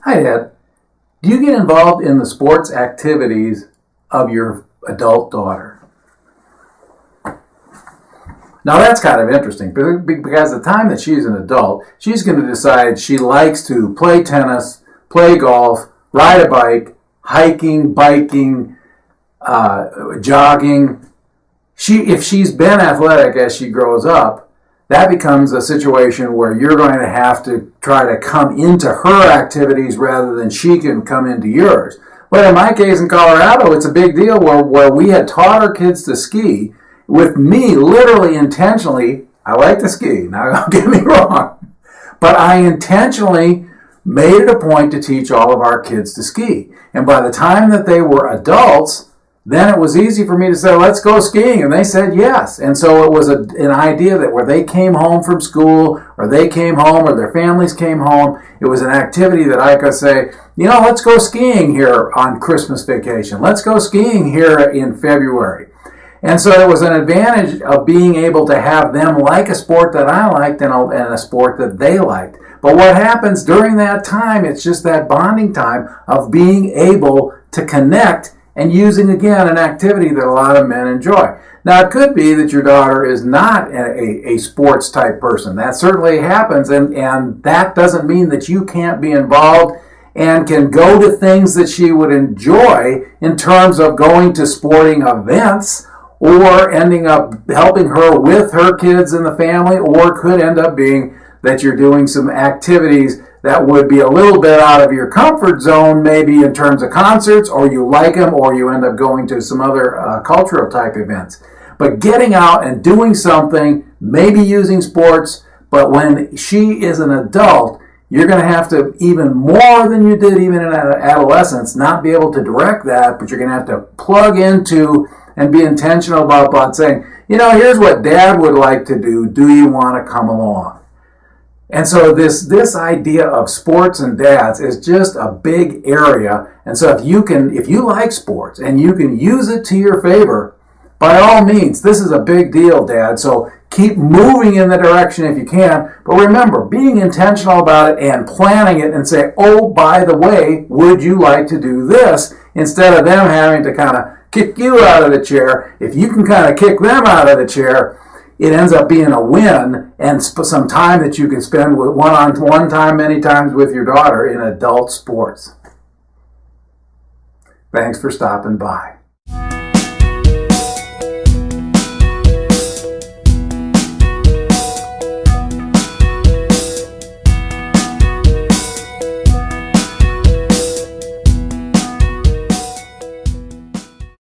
Hi, Dad. Do you get involved in the sports activities of your adult daughter? Now that's kind of interesting because the time that she's an adult, she's going to decide she likes to play tennis, play golf, ride a bike, hiking, biking, jogging. If she's been athletic as she grows up, that becomes a situation where you're going to have to try to come into her activities rather than she can come into yours. But in my case in Colorado, it's a big deal where we had taught our kids to ski with me literally intentionally. I like to ski, now don't get me wrong, but I intentionally made it a point to teach all of our kids to ski. And by the time that they were adults, then it was easy for me to say, let's go skiing. And they said yes. And so it was an idea that where they came home from school or they came home or their families came home, it was an activity that I could say, let's go skiing here on Christmas vacation. Let's go skiing here in February. And so it was an advantage of being able to have them like a sport that I liked and a sport that they liked. But what happens during that time, it's just that bonding time of being able to connect and using, again, an activity that a lot of men enjoy. Now, it could be that your daughter is not a sports type person. That certainly happens, and that doesn't mean that you can't be involved and can go to things that she would enjoy in terms of going to sporting events or ending up helping her with her kids in the family, or could end up being that you're doing some activities that would be a little bit out of your comfort zone, maybe in terms of concerts, or you like them, or you end up going to some other cultural type events. But getting out and doing something, maybe using sports, but when she is an adult, you're going to have to, even more than you did even in adolescence, not be able to direct that, but you're going to have to plug into and be intentional about saying, here's what Dad would like to do. Do you want to come along? And so this idea of sports and dads is just a big area. And so if you like sports and you can use it to your favor, by all means, this is a big deal, Dad. So keep moving in the direction if you can. But remember, being intentional about it and planning it and say, oh, by the way, would you like to do this? Instead of them having to kind of kick you out of the chair. If you can kind of kick them out of the chair, it ends up being a win and some time that you can spend with one-on-one time many times with your daughter in adult sports. Thanks for stopping by.